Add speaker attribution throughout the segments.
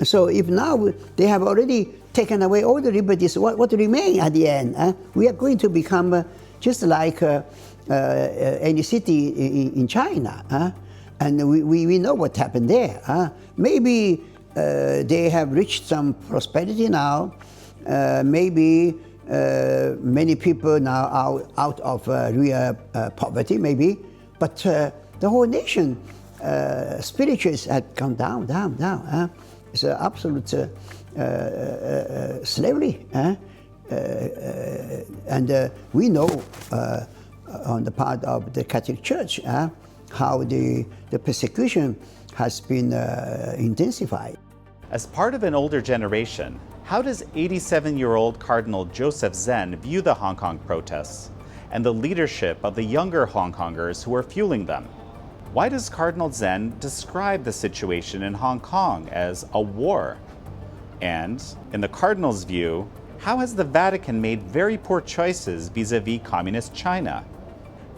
Speaker 1: So if now they have already taken away all the liberties, what remain at the end? We are going to become just like any city in China. And we know what happened there. Maybe they have reached some prosperity now. Maybe many people now are out of real poverty, maybe. But the whole nation, spirituals had gone down. It's an absolute slavery. And we know on the part of the Catholic Church how the persecution has been intensified.
Speaker 2: As part of an older generation, how does 87-year-old Cardinal Joseph Zen view the Hong Kong protests and the leadership of the younger Hong Kongers who are fueling them? Why does Cardinal Zen describe the situation in Hong Kong as a war? And, in the Cardinal's view, how has the Vatican made very poor choices vis-a-vis communist China?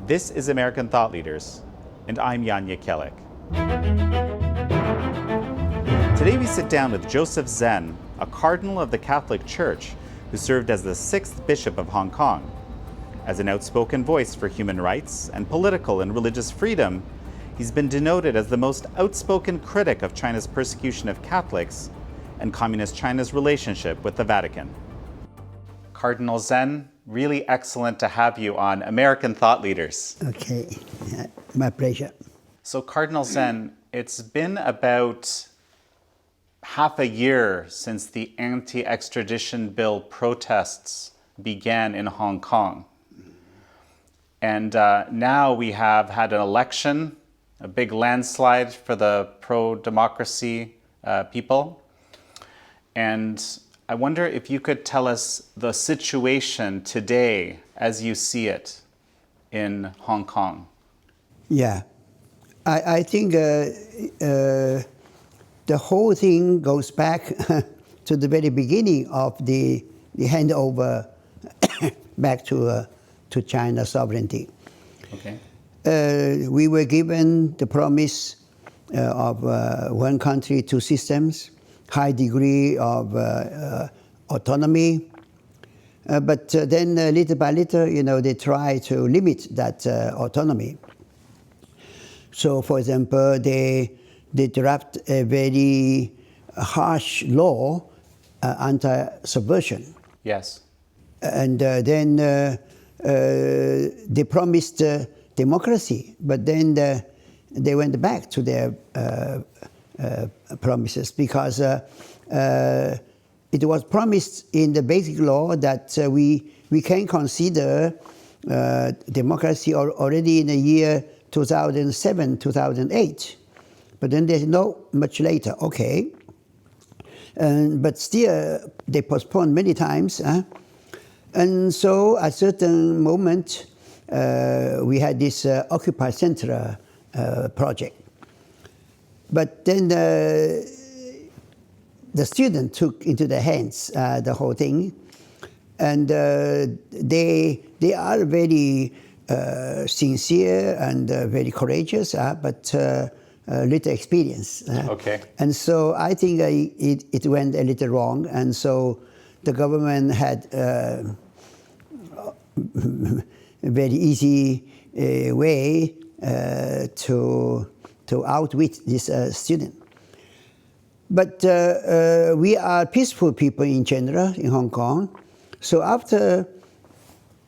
Speaker 2: This is American Thought Leaders, and I'm Jekielek. Today we sit down with Joseph Zen, a cardinal of the Catholic Church who served as the 6th Bishop of Hong Kong. As an outspoken voice for human rights and political and religious freedom, he's been denoted as the most outspoken critic of China's persecution of Catholics and Communist China's relationship with the Vatican. Cardinal Zen, really excellent to have you on American Thought Leaders.
Speaker 1: Okay, my pleasure.
Speaker 2: So Cardinal Zen, it's been about half a year since the anti-extradition bill protests began in Hong Kong. And now we have had an election, a big landslide for the pro-democracy people. And I wonder if you could tell us the situation today as you see it in Hong Kong.
Speaker 1: Yeah, I think the whole thing goes back to the very beginning of the handover back to China's sovereignty.
Speaker 2: Okay.
Speaker 1: We were given the promise of one country, two systems, high degree of autonomy. But then little by little, they try to limit that autonomy. So, for example, they draft a very harsh law, anti-subversion.
Speaker 2: Yes.
Speaker 1: And then they promised democracy, but then they went back to their promises because it was promised in the basic law that we can consider democracy already in the year 2007, 2008. But then there's no much later, okay. But still, they postponed many times. And so at a certain moment, we had this Occupy Center project. But then the student took into their hands the whole thing. And they are very sincere and very courageous, but little experience.
Speaker 2: Okay.
Speaker 1: And so I think it went a little wrong. And so the government had a very easy way to outwit this student. But we are peaceful people in general in Hong Kong. So after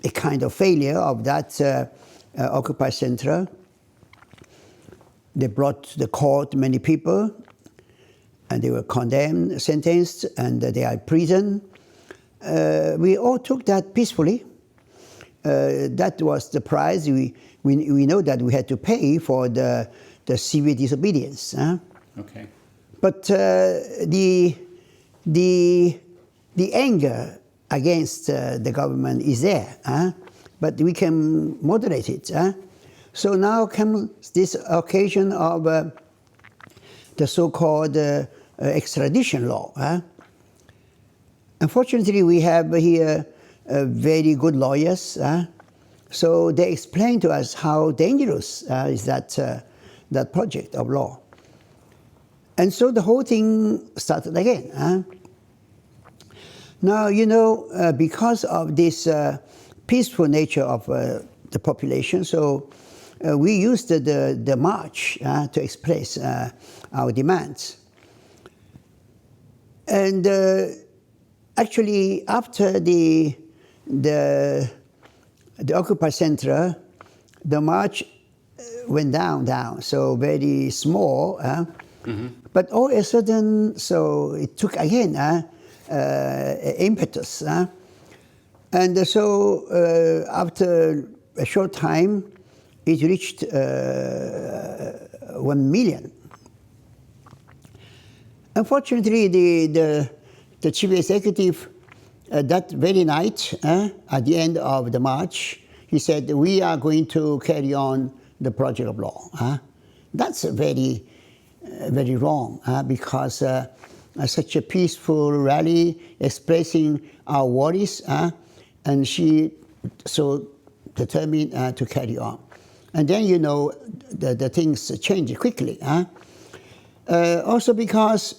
Speaker 1: a kind of failure of that Occupy Center, they brought to the court many people, and they were condemned, sentenced, and they are in prison. We all took that peacefully. That was the price we know that we had to pay for the civil disobedience.
Speaker 2: Okay.
Speaker 1: But the anger against the government is there, but we can moderate it. So now comes this occasion of the so-called extradition law. Unfortunately, we have here very good lawyers. So they explain to us how dangerous is that project of law. And so the whole thing started again. Now, because of this peaceful nature of the population, so we used the march to express our demands. And actually, after the Occupy Center, the march went down, so very small. But all of a sudden, so it took again impetus. And so after a short time, it reached 1 million. Unfortunately, the chief executive, that very night, at the end of the march, he said, we are going to carry on the project of law. That's very, very wrong, because such a peaceful rally expressing our worries, and she so determined to carry on. And then, the things change quickly. Also because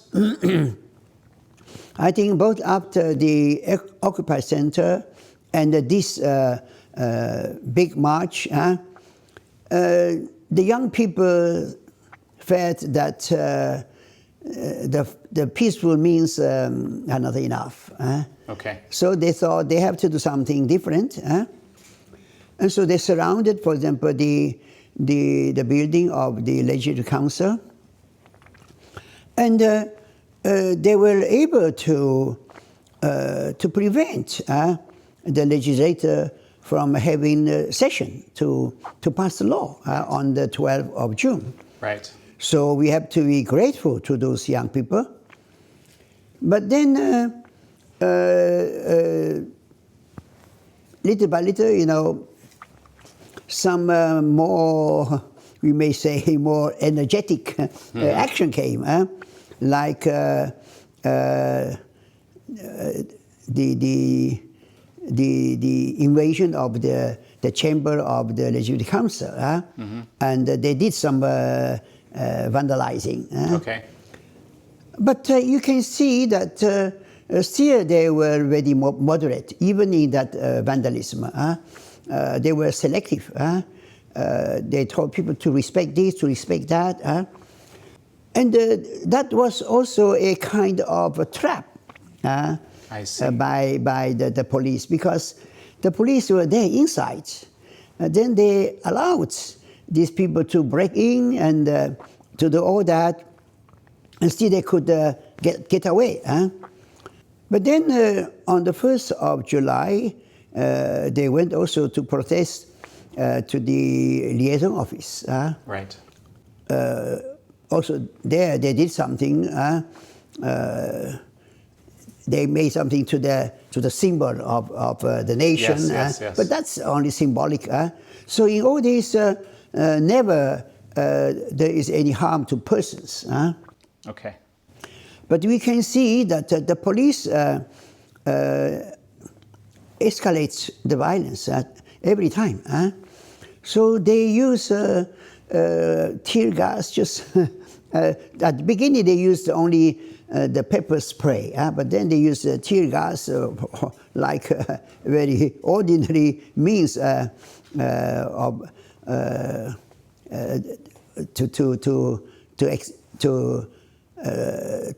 Speaker 1: I think both after the Occupy Center and this big march, the young people felt that the peaceful means are not enough.
Speaker 2: Okay.
Speaker 1: So they thought they have to do something different. And so they surrounded, for example, the building of the Legislative Council. And they were able to prevent the legislator from having a session to pass the law on the 12th of June.
Speaker 2: Right.
Speaker 1: So we have to be grateful to those young people. But then, little by little, some more, we may say, more energetic action came, like the invasion of the chamber of the Legislative Council, and they did some vandalizing.
Speaker 2: Okay.
Speaker 1: But you can see that still they were very moderate, even in that vandalism. They were selective. They told people to respect this, to respect that. And that was also a kind of a trap
Speaker 2: I see.
Speaker 1: by the police, because the police were there inside. Then they allowed these people to break in and to do all that, and still they could get away. But then on the 1st of July, they went also to protest to the liaison office.
Speaker 2: Right.
Speaker 1: Also there they did something. They made something to the symbol of the nation.
Speaker 2: Yes.
Speaker 1: But that's only symbolic. So in all this, never there is any harm to persons.
Speaker 2: Okay.
Speaker 1: But we can see that the police escalates the violence every time. So they use tear gas. Just at the beginning, they used only the pepper spray, but then they used tear gas like very ordinary means of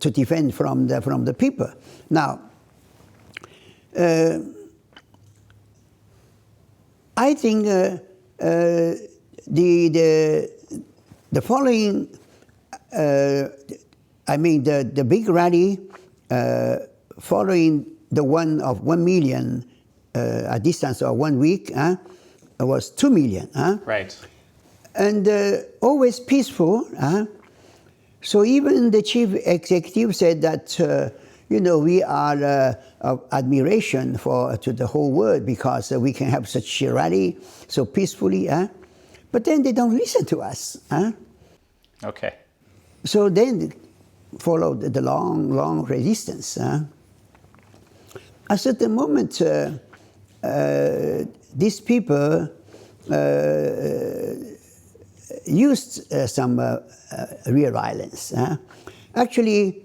Speaker 1: to defend from the people. Now, I think the following, the big rally following the one of 1 million a distance of 1 week was 2 million.
Speaker 2: Right.
Speaker 1: And always peaceful. So even the chief executive said that, we are of admiration to the whole world because we can have such a rally so peacefully. But then they don't listen to us.
Speaker 2: Okay.
Speaker 1: So then followed the long resistance. At a certain moment, these people used some real violence. Actually,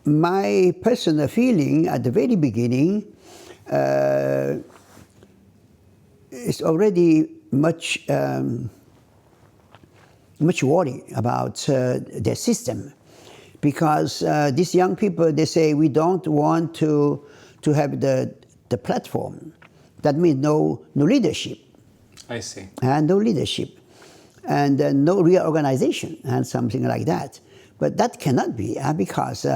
Speaker 1: my personal feeling at the very beginning is already much worry about the system, because these young people, they say, we don't want to have the platform. That means no leadership.
Speaker 2: I see.
Speaker 1: And no leadership, and no real organization, and something like that. But that cannot be, because you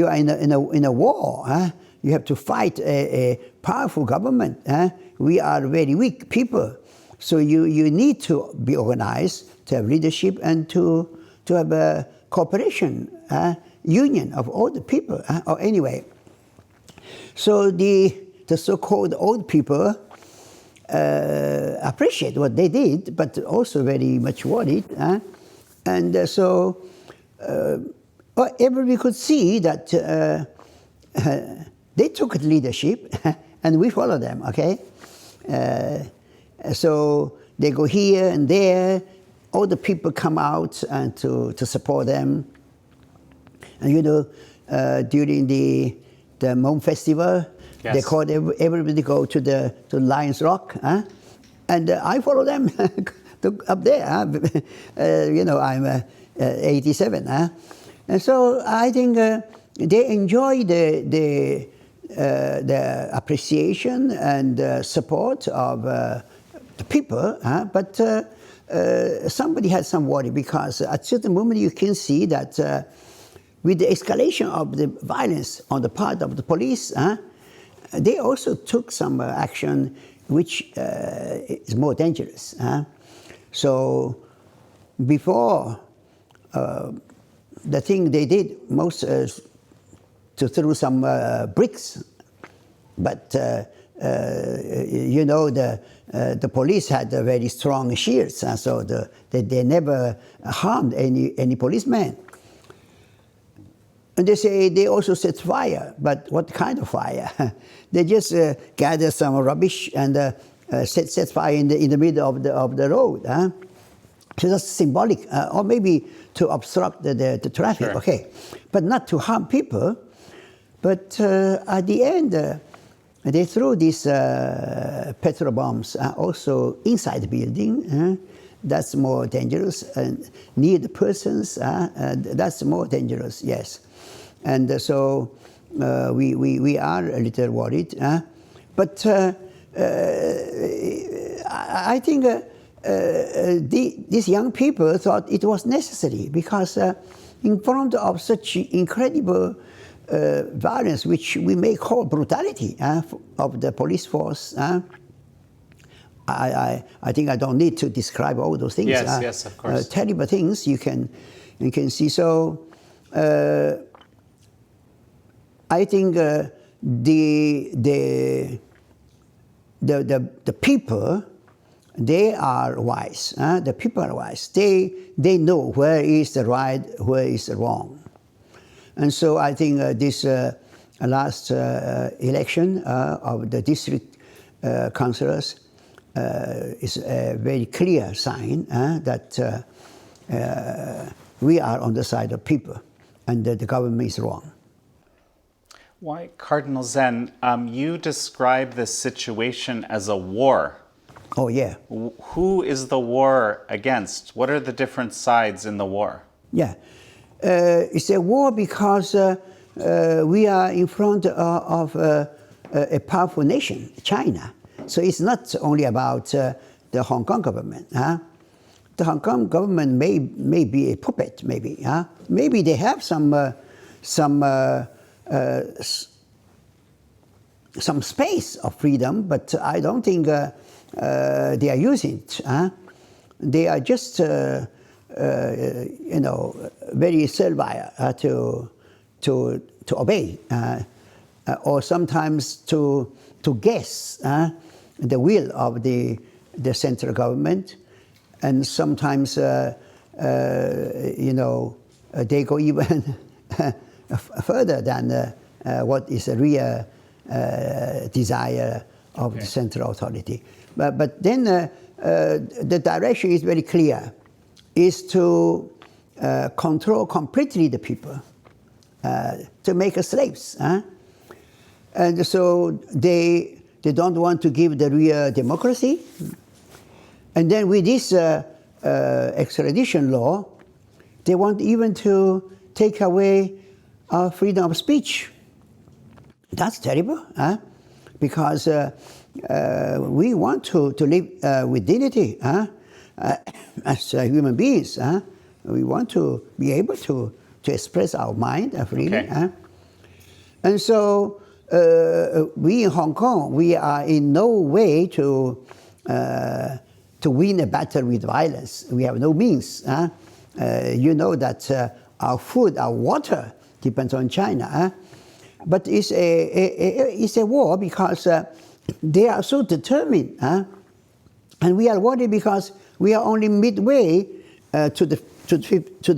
Speaker 1: are in a war. You have to fight a powerful government. We are very weak people, so you need to be organized, to have leadership, and to have a cooperation, union of all the people. Or anyway, so the so-called old people appreciate what they did, but also very much worried. And so everybody could see that they took leadership, and we follow them, okay? So they go here and there, all the people come out and to support them. And during the Hmong festival, yes, they called everybody go to Lion's Rock, and I follow them up there. I'm 87, and so I think they enjoy the appreciation and support of the people, but somebody had some worry, because at a certain moment you can see that with the escalation of the violence on the part of the police, they also took some action which is more dangerous. So before, the thing they did most to throw some bricks, but the police had very strong shields, so they never harmed any policeman. And they say they also set fire, but what kind of fire? They just gather some rubbish and set fire in the middle of the road. So that's symbolic, or maybe to obstruct the traffic, sure, okay, but not to harm people. But at the end, they threw these petrol bombs also inside the building. That's more dangerous, and near the persons. That's more dangerous, yes. And so we are a little worried. But I think these young people thought it was necessary, because in front of such incredible violence, which we may call brutality, of the police force, I think I don't need to describe all those things.
Speaker 2: Yes, yes, of course.
Speaker 1: Terrible things you can see. So I think the people, they are wise. The people are wise. They know where is the right, where is the wrong. And so I think this last election of the district councillors is a very clear sign that we are on the side of people, and that the government is wrong.
Speaker 2: Why, Cardinal Zen, you describe this situation as a war.
Speaker 1: Oh, yeah.
Speaker 2: Who is the war against? What are the different sides in the war?
Speaker 1: Yeah. It's a war because we are in front of a powerful nation, China. So it's not only about the Hong Kong government. The Hong Kong government may be a puppet, maybe. Maybe they have some space of freedom, but I don't think they are using it. They are just, very servile to obey, or sometimes to guess the will of the central government, and sometimes they go even further than what is a real desire of the central authority. But then the direction is very clear. is to control completely the people, to make us slaves. And so they don't want to give the real democracy. And then with this extradition law, they want even to take away our freedom of speech. That's terrible, because we want to live with dignity as human beings. We want to be able to express our mind freely.
Speaker 2: Okay.
Speaker 1: And so we in Hong Kong, we are in no way to win a battle with violence. We have no means. You know that our food, our water depends on China. But it's a war because they are so determined. And we are worried because we are only midway to the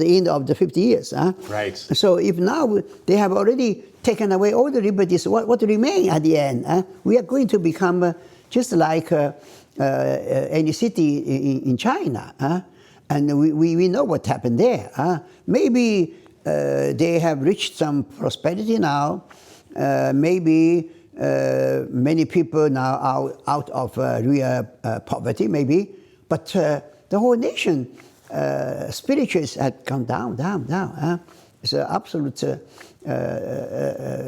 Speaker 1: end of the 50 years.
Speaker 2: Right.
Speaker 1: So if now they have already taken away all the liberties, what remain at the end? We are going to become just like any city in China. And we know what happened there. Maybe they have reached some prosperity now. Maybe many people now are out of real poverty, maybe. But the whole nation, spirituals had gone down. It's an absolute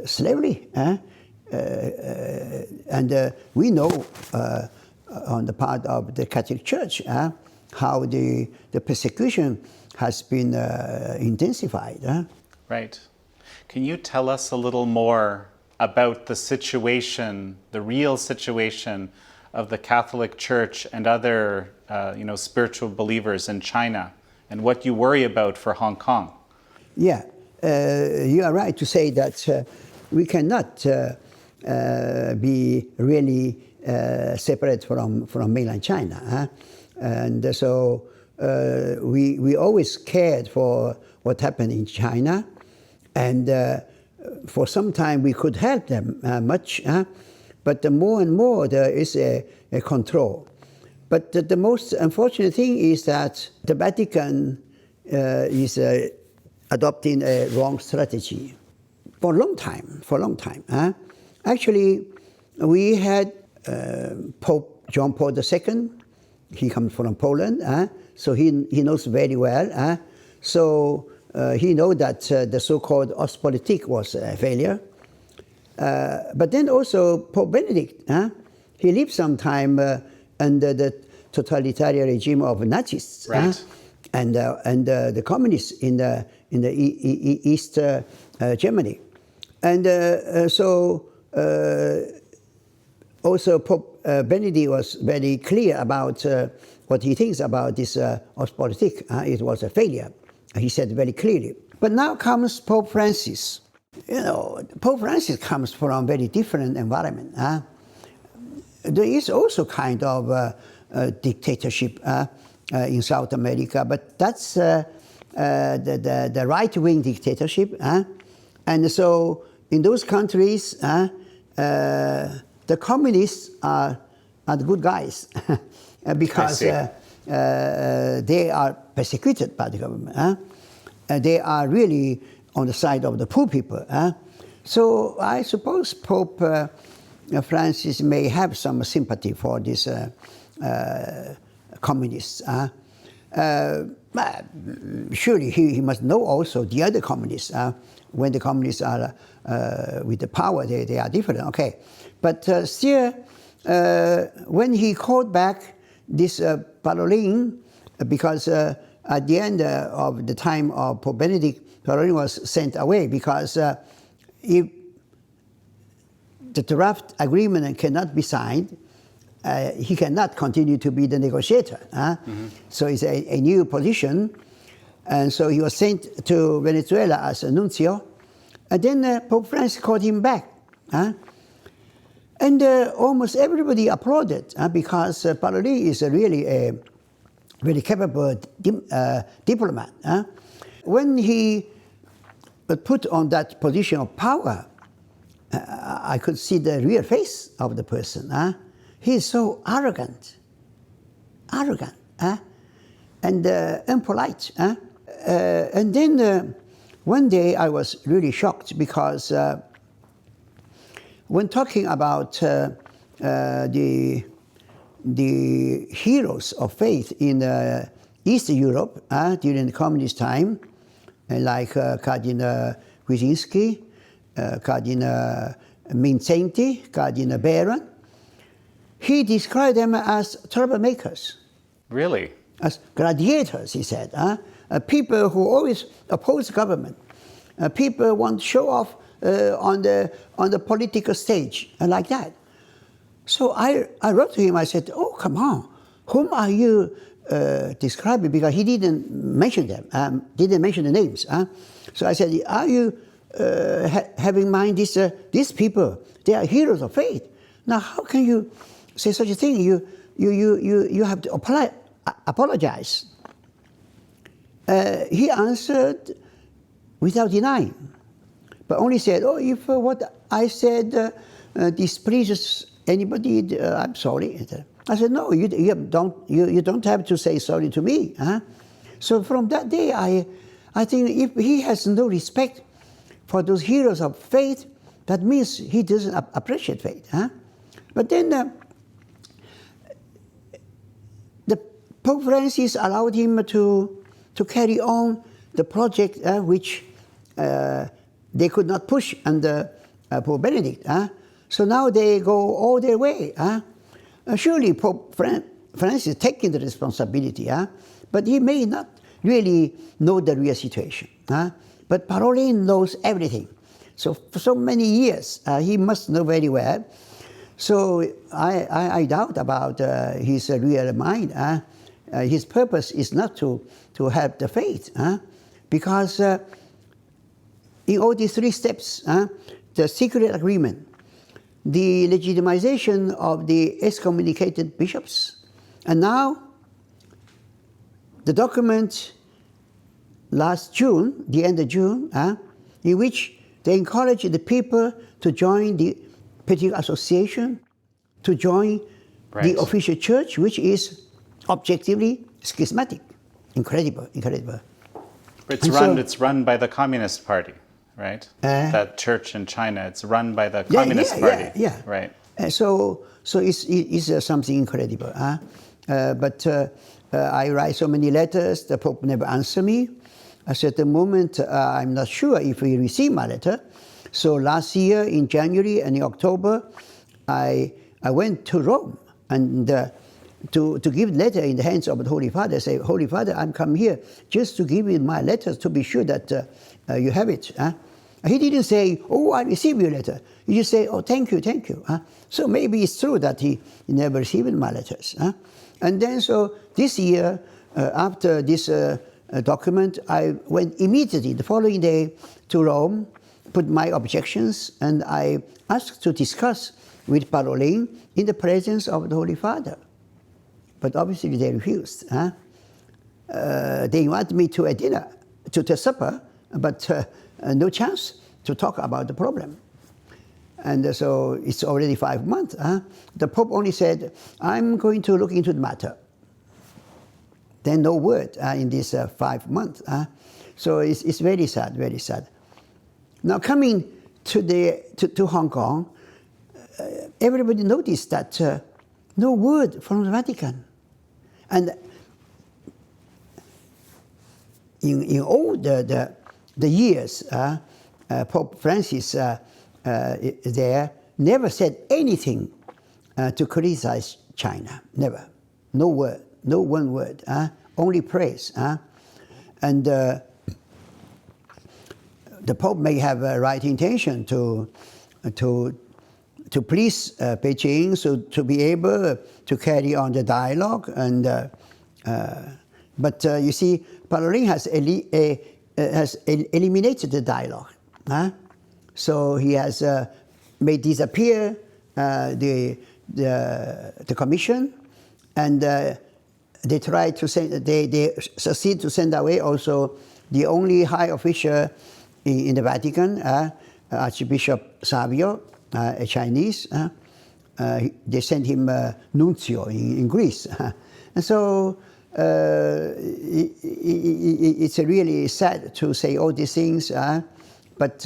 Speaker 1: slavery. And we know on the part of the Catholic Church how the persecution has been intensified.
Speaker 2: Right. Can you tell us a little more about the situation, the real situation of the Catholic Church and other spiritual believers in China, and what you worry about for Hong Kong?
Speaker 1: Yeah, you are right to say that we cannot be really separate from mainland China. And so we always cared for what happened in China, and for some time we could help them much, but more and more there is a control. But the most unfortunate thing is that the Vatican is adopting a wrong strategy for a long time. Actually, we had Pope John Paul II. He comes from Poland, so he knows very well. So he knows that the so-called Ostpolitik was a failure. But then also Pope Benedict, he lived some time under the totalitarian regime of Nazis,
Speaker 2: right.
Speaker 1: and the communists in the East Germany, and so also Pope Benedict was very clear about what he thinks about this Ostpolitik. It was a failure, he said very clearly. But now comes Pope Francis. Pope Francis comes from a very different environment. There is also kind of dictatorship in South America, but that's the right-wing dictatorship. And so in those countries, the communists are the good guys because they are persecuted by the government. They are really on the side of the poor people. So I suppose Pope Francis may have some sympathy for these communists. But surely he must know also the other communists. When the communists are with the power, they are different. Okay, but still, when he called back this Parolin, because at the end of the time of Pope Benedict, Parolin was sent away because if the draft agreement cannot be signed, he cannot continue to be the negotiator. So it's a new position. And so he was sent to Venezuela as a nuncio. And then Pope Francis called him back. And almost everybody applauded because Parolin is really a very capable diplomat. When he was put on that position of power, I could see the real face of the person. He is so arrogant. and impolite. And then one day I was really shocked because when talking about the heroes of faith in East Europe during the communist time, like Cardinal Wyszynski, Cardinal Mindszenty, Cardinal Baron, he described them as troublemakers.
Speaker 2: Really?
Speaker 1: As gladiators, he said. People who always oppose government. People who want to show off on the political stage, like that. So I wrote to him, I said, oh, come on, whom are you describing? Because he didn't mention them, didn't mention the names. So I said, are you having in mind these people? They are heroes of faith. Now, how can you say such a thing? You have to apologize. He answered without denying, but only said, oh, if what I said displeases anybody, I'm sorry. I said, no, you don't have to say sorry to me. So from that day, I think if he has no respect for those heroes of faith, that means he doesn't appreciate faith. But then the Pope Francis allowed him to carry on the project which they could not push under Pope Benedict. So now they go all their way. Surely Pope Francis is taking the responsibility, but he may not really know the real situation. But Parolin knows everything. So for so many years, he must know very well. So I doubt about his real mind. His purpose is not to help the faith, because in all these three steps, the secret agreement, the legitimization of the excommunicated bishops, and now the document last June, the end of June, in which they encourage the people to join the Petty Association, to join the official church, which is objectively schismatic. Incredible.
Speaker 2: It's run by the Communist Party, right? That church in China, it's run by the Communist Party.
Speaker 1: Yeah.
Speaker 2: Right.
Speaker 1: So it's something incredible. But I write so many letters, the Pope never answered me. At the moment, I'm not sure if he received my letter. So last year in January and in October, I went to Rome and to give letter in the hands of the Holy Father. Say, Holy Father, I'm come here just to give you my letters to be sure that you have it. He didn't say, oh, I received your letter. He just say, oh, thank you. So maybe it's true that he never received my letters. And then so this year, after this document, I went immediately the following day to Rome, put my objections, and I asked to discuss with Parolin in the presence of the Holy Father. But obviously they refused. They invited me to a dinner, to the supper, but no chance to talk about the problem. And so it's already 5 months. The Pope only said, I'm going to look into the matter. Then no word in these 5 months. So it's very sad, very sad. Now coming to Hong Kong, everybody noticed that no word from the Vatican. And in all the years, Pope Francis there never said anything to criticize China. Never. No word. No one word. Only praise. And the Pope may have a right intention to please Beijing, so to be able to carry on the dialogue. And but you see, Parolin has eliminated the dialogue. So he has made disappear the commission, and they try to send. They succeed to send away also the only high official in the Vatican, Archbishop Savio, a Chinese. They sent him nuncio in Greece. And so it's really sad to say all these things, but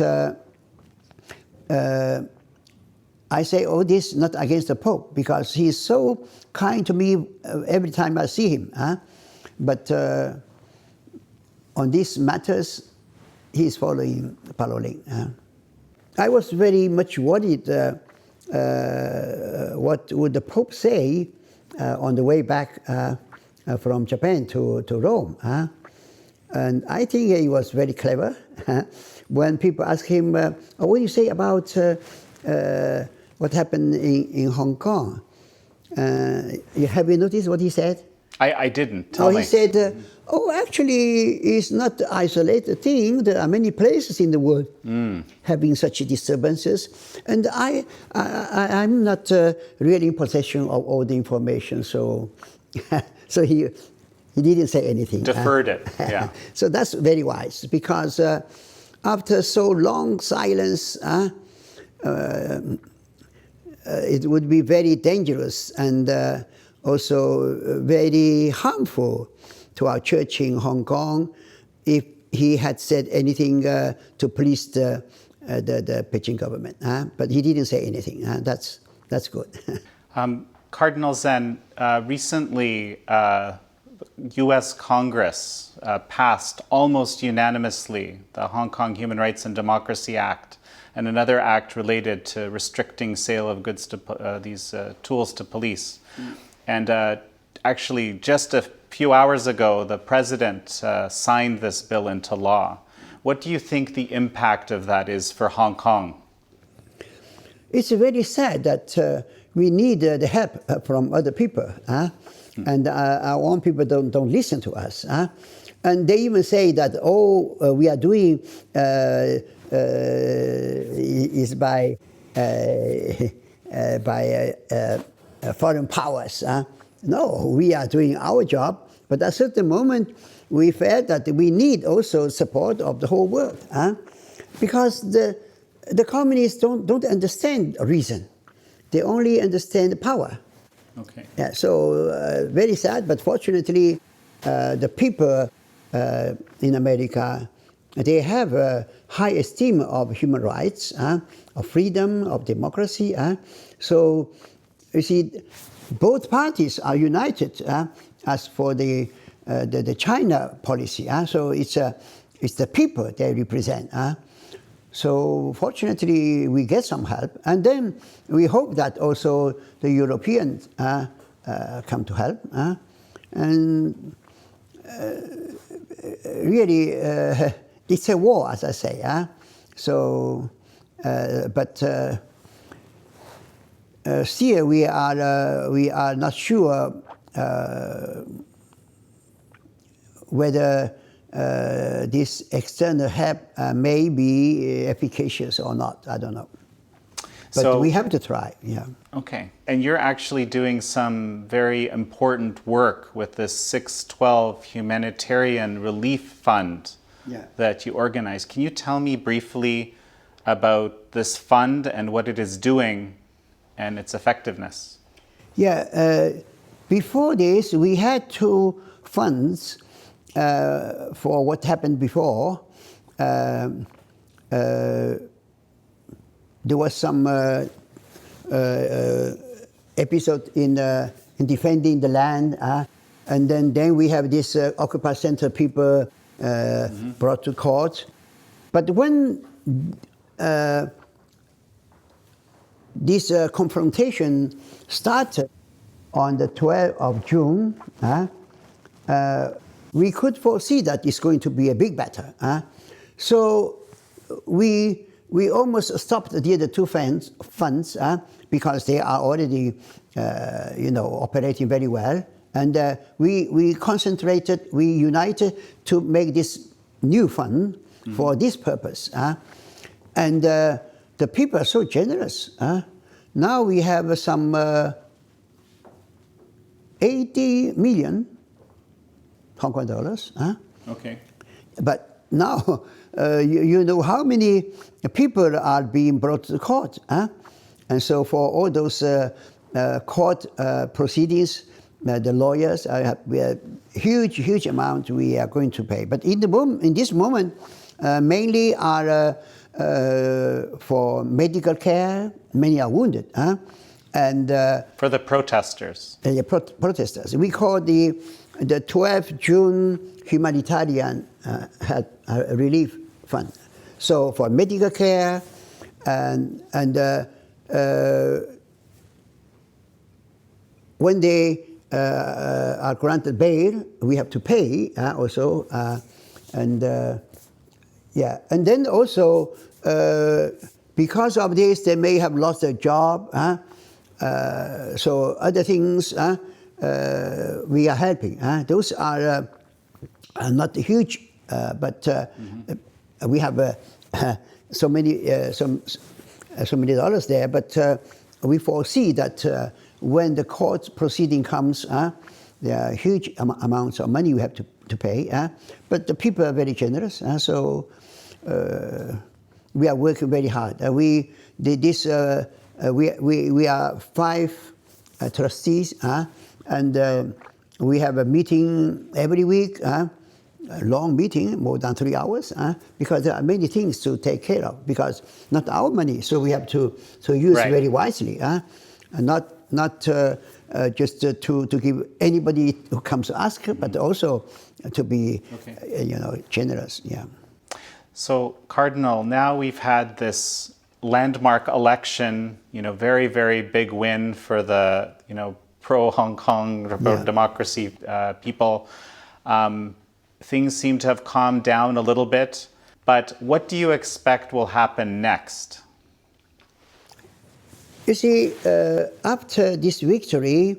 Speaker 1: I say all this not against the Pope, because he's so kind to me every time I see him. But on these matters, he's following Parolin. I was very much worried what would the Pope say on the way back from Japan to Rome. And I think he was very clever. When people ask him, what do you say about what happened in Hong Kong? Have you noticed what he said?
Speaker 2: I didn't. Tell me.
Speaker 1: He said, actually, it's not an isolated thing. There are many places in the world having such disturbances. And I'm not really in possession of all the information. So, so he didn't say anything.
Speaker 2: Deferred it, yeah.
Speaker 1: So that's very wise, because after so long silence, it would be very dangerous and also very harmful to our church in Hong Kong if he had said anything to please the Beijing government. But he didn't say anything. That's good.
Speaker 2: Cardinal Zen, recently U.S. Congress passed almost unanimously the Hong Kong Human Rights and Democracy Act, and another act related to restricting sale of goods to these tools to police. And actually, just a few hours ago, the president signed this bill into law. What do you think the impact of that is for Hong Kong?
Speaker 1: It's very sad that we need the help from other people. And our own people don't listen to us. And they even say that, we are doing is by foreign powers. No, we are doing our job, but at a certain moment we felt that we need also support of the whole world, because the communists don't understand reason; they only understand power.
Speaker 2: Okay.
Speaker 1: Yeah, so very sad, but fortunately, the people in America, they have a high esteem of human rights, of freedom, of democracy. So, you see, both parties are united as for the China policy. So it's the people they represent. So fortunately, we get some help, and then we hope that also the Europeans come to help. And really, it's a war, as I say. So, but still, we are not sure whether this external help may be efficacious or not. I don't know. But
Speaker 2: So,
Speaker 1: we have to try, yeah.
Speaker 2: Okay. And you're actually doing some very important work with this 612 Humanitarian Relief Fund that you organize. Can you tell me briefly about this fund and what it is doing and its effectiveness?
Speaker 1: Yeah, before this, we had two funds for what happened before. There was some episode in defending the land, and then we have this Occupy Center people brought to court. But when this confrontation started on the 12th of June, we could foresee that it's going to be a big battle. So we almost stopped the other two funds because they are already, operating very well. And we concentrated, we united to make this new fund for this purpose. And the people are so generous. Now we have some 80 million Hong Kong dollars.
Speaker 2: Okay.
Speaker 1: But now you know how many people are being brought to court. And so for all those court proceedings, the lawyers, we have huge amount we are going to pay. But in this moment, mainly are for medical care. Many are wounded, and
Speaker 2: for the protesters.
Speaker 1: Protesters. We call the 12th June Humanitarian Relief Fund. So for medical care and when they are granted bail, we have to pay also, and then also because of this, they may have lost their job. So other things we are helping. Those are not huge, but we have so many dollars there. But we foresee that when the court proceeding comes, there are huge amounts of money we have to pay. But the people are very generous, so we are working very hard. We are 5 trustees, and we have a meeting every week, a long meeting, more than 3 hours, because there are many things to take care of, because not our money, so we have to use very wisely, and not just to give anybody who comes to ask, but also to be generous. Yeah.
Speaker 2: So, Cardinal, now we've had this landmark election, very, very big win for the, pro-Hong Kong, pro-democracy people. Things seem to have calmed down a little bit, but what do you expect will happen next?
Speaker 1: You see, after this victory,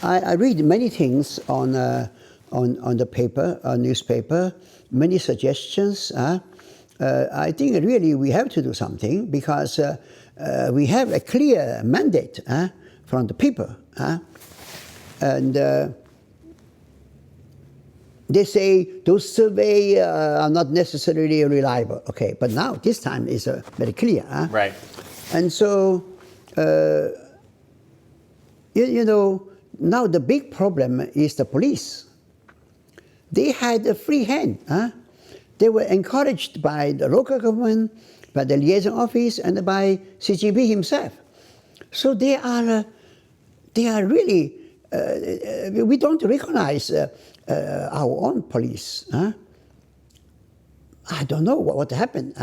Speaker 1: I read many things on the paper, on newspaper, many suggestions. I think really we have to do something, because we have a clear mandate from the people. And they say those surveys are not necessarily reliable. Okay, but now this time is very clear.
Speaker 2: Right.
Speaker 1: And so, now the big problem is the police. They had a free hand. They were encouraged by the local government, by the liaison office, and by Xi Jinping himself. So they are really, we don't recognize our own police. I don't know what happened.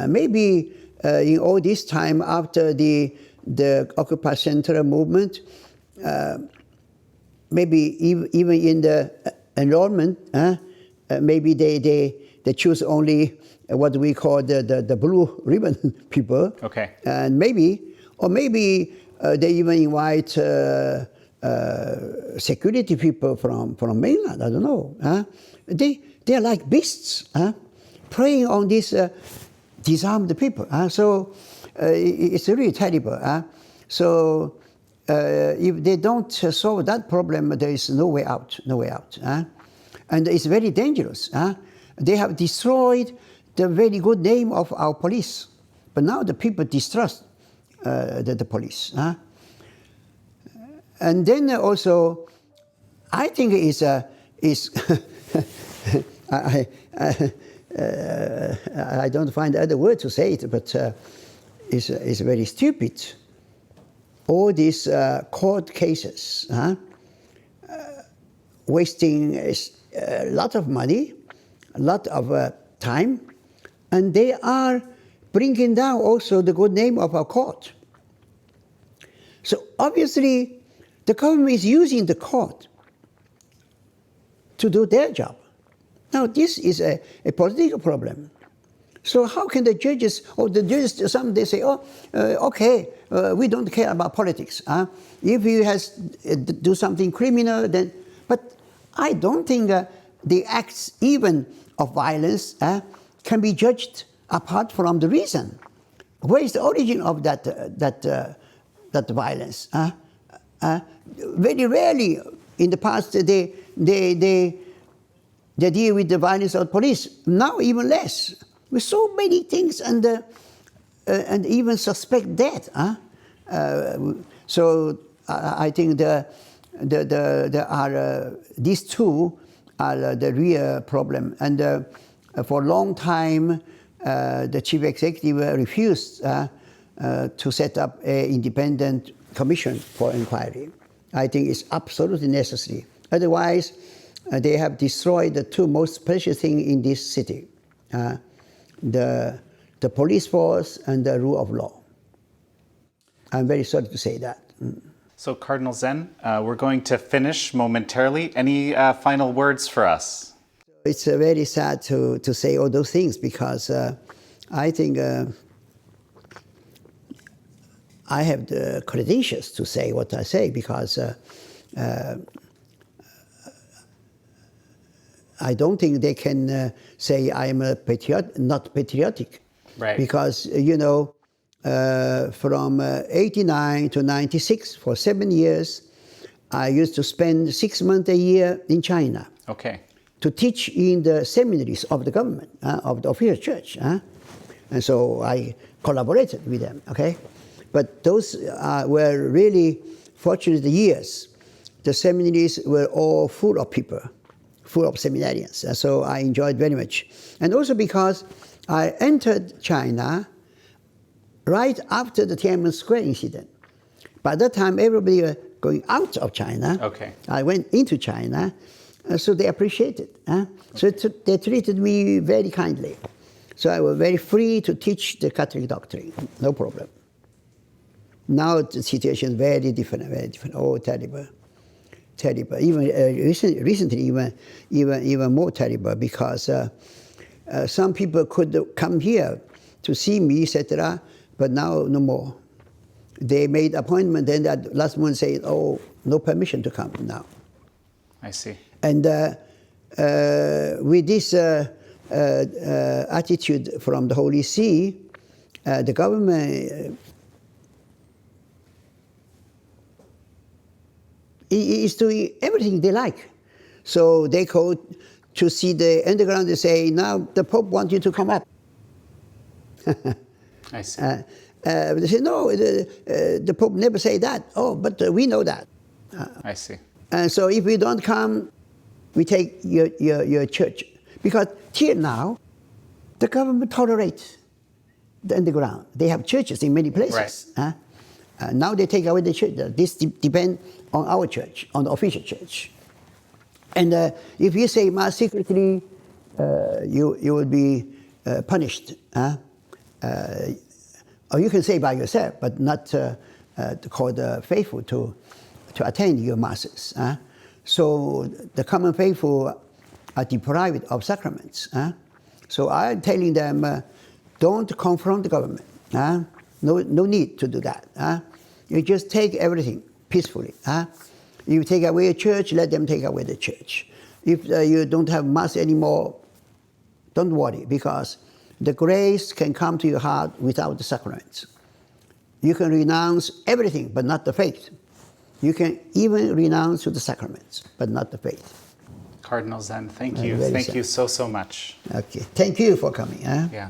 Speaker 1: Maybe in all this time after the Occupy Central movement, maybe even in the enrollment, maybe they choose only what we call the blue ribbon people.
Speaker 2: Okay.
Speaker 1: And maybe they even invite security people from mainland. I don't know. They are like beasts, preying on these disarmed people. So it's really terrible. So if they don't solve that problem, there is no way out. And it's very dangerous. They have destroyed the very good name of our police. But now the people distrust the police. And then also, I think I don't find other word to say it, but it's very stupid. All these court cases, wasting a lot of money, a lot of time, and they are bringing down also the good name of our court. So obviously, the government is using the court to do their job. Now, this is a political problem. So how can the judges, some they say, okay, we don't care about politics. If you do something criminal, then, but I don't think the acts even of violence can be judged apart from the reason. Where is the origin of that violence? Very rarely in the past they deal with the violence of police. Now even less. With so many things and even suspect death. So I think there are these two are the real problem. And for a long time, the chief executive refused to set up an independent commission for inquiry. I think it's absolutely necessary. Otherwise, they have destroyed the two most precious things in this city, the police force and the rule of law. I'm very sorry to say that.
Speaker 2: So Cardinal Zen, we're going to finish momentarily. Any final words for us?
Speaker 1: It's very sad to say all those things because I think I have the credentials to say what I say because I don't think they can say I'm a not patriotic.
Speaker 2: Right.
Speaker 1: Because, you know, from 89 to 96, for 7 years, I used to spend 6 months a year in China.
Speaker 2: Okay.
Speaker 1: To teach in the seminaries of the government, of the official church. And so I collaborated with them, okay? But those were really fortunate years. The seminaries were all full of people, full of seminarians. So I enjoyed very much. And also because I entered China right after the Tiananmen Square incident. By that time, everybody was going out of China.
Speaker 2: Okay.
Speaker 1: I went into China. So they appreciated. So they treated me very kindly. So I was very free to teach the Catholic doctrine, no problem. Now the situation is very different, very different. Oh, terrible, terrible. Even recently, even more terrible because some people could come here to see me, etc. But now no more. They made appointment, then that last month say, oh, no permission to come now.
Speaker 2: I see.
Speaker 1: And with this attitude from the Holy See, the government is doing everything they like. So they go to see the underground, they say, now the Pope wants you to come up.
Speaker 2: I see.
Speaker 1: They say, no, the Pope never say that. Oh, but we know that.
Speaker 2: I see.
Speaker 1: And so if you don't come, we take your church. Because till now, the government tolerates the underground. They have churches in many places.
Speaker 2: Right.
Speaker 1: Now they take away the church. This depends on our church, on the official church. And if you say Mass secretly, you will be punished. Or you can say by yourself, but not call the faithful to attend your Masses. So the common faithful are deprived of sacraments. So I'm telling them, don't confront the government. No need to do that. You just take everything peacefully. You take away a church, let them take away the church. If you don't have Mass anymore, don't worry, because the grace can come to your heart without the sacraments. You can renounce everything, but not the faith. You can even renounce the sacraments, but not the faith.
Speaker 2: Cardinal Zen, thank you. Thank you so much.
Speaker 1: Okay. Thank you for coming.
Speaker 2: Yeah.